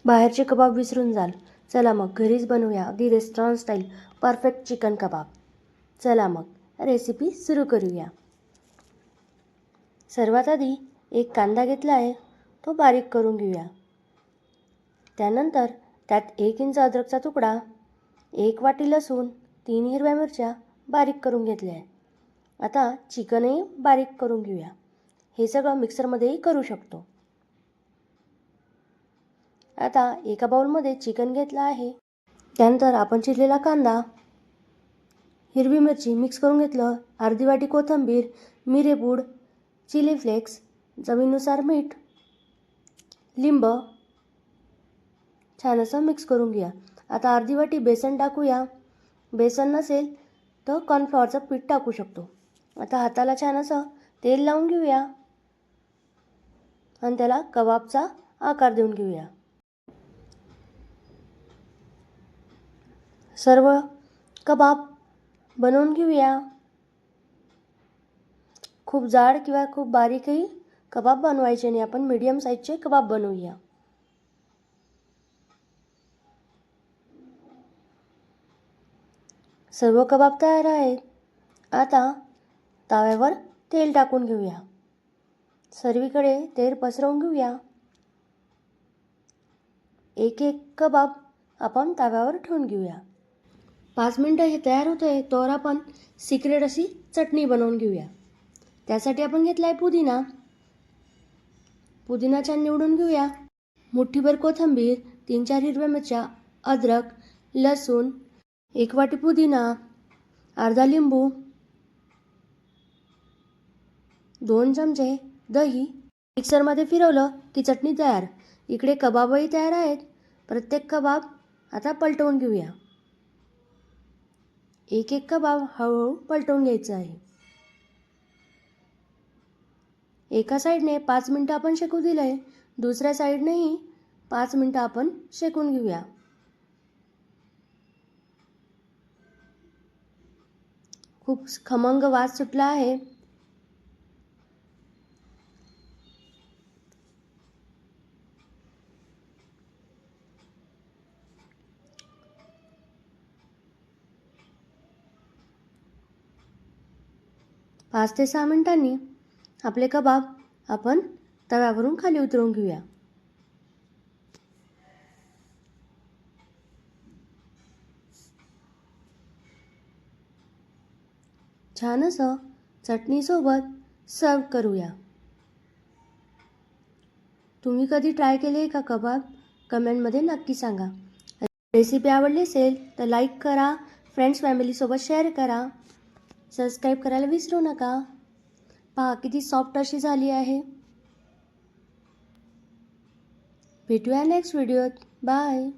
बाहेरचे कबाब विसरून जाल, चला मग घरीच बनवूया अगदी रेस्टॉरंट स्टाईल परफेक्ट चिकन कबाब. चला मग रेसिपी सुरू करूया. सर्वात आधी एक कांदा घेतला आहे, तो बारीक करून घेऊया. त्यानंतर त्यात 1 इंच अद्रकचा तुकडा, 1 वाटी लसूण, 3 हिरव्या मिरच्या बारीक करून घेतल्या आहे. आता चिकनही बारीक करून घेऊया. हे सगळं मिक्सरमध्येही करू शकतो. आता एका बाउलमध्ये चिकन घेतलं आहे. त्यानंतर आपण चिरलेला कांदा, हिरवी मिरची मिक्स करून घेतलं, अर्धी वाटी कोथिंबीर, मिरेपूड, चिली फ्लेक्स, चवीनुसार मीठ, लिंब छान असं मिक्स करून घ्या. आता अर्धी वाटी बेसन टाकूया. बेसन नसेल तर कॉर्नफ्लॉवरचं पीठ टाकू शकतो. आता हाताला छान असं तेल लावून घेऊया आणि त्याला कबाबचा आकार देऊन घेऊया. सर्व कबाब बनवून घेऊया. खूप जाड किंवा खूप बारीकही कबाब बनवायचे नाही, आपण मीडियम साईजचे कबाब बनवूया. सर्व कबाब तयार आहेत. आता तव्यावर तेल टाकून घेऊया. सर्वीकडे तेल पसरवून घेऊया. एक एक कबाब आपण तव्यावर ठेवून घेऊया. 5 मिनिटं हे तयार होतंय तोवर आपण सिक्रेट अशी चटणी बनवून घेऊया. त्यासाठी आपण घेतला आहे पुदिना. पुदिना छान निवडून घेऊया. मुठ्ठीभर कोथिंबीर, 3-4 हिरव्या मिरच्या, अद्रक, लसूण, 1 वाटी पुदिना, अर्धा लिंबू, 2 चमचे दही. मिक्सरमध्ये फिरवलं की चटणी तयार. इकडे कबाबही तयार आहेत. प्रत्येक कबाब आता पलटवून घेऊया. एक एक कबाब हळूहळू पलटवून घ्यायचं आहे. एका साईडने 5 मिनिटं आपण शेकू दिलं आहे, दुसऱ्या साईडनेही 5 मिनिटं आपण शेकून घेऊया. खूप खमंग वास सुटला आहे. पाच ते 6 मिनिटांनी आपले कबाब आपण तव्यावरून खाली उतरवून घेऊया. छान असं चटणीसोबत सर्व करूया. तुम्ही कधी ट्राय केले आहे का कबाब? कमेंटमध्ये नक्की सांगा. रेसिपी आवडली असेल तर लाईक करा, फ्रेंड्स फॅमिलीसोबत शेअर करा, सबस्क्राईब करायला विसरू नका. पहा किती सॉफ्ट अशी झाली आहे. भेटूया नेक्स्ट व्हिडिओत. बाय.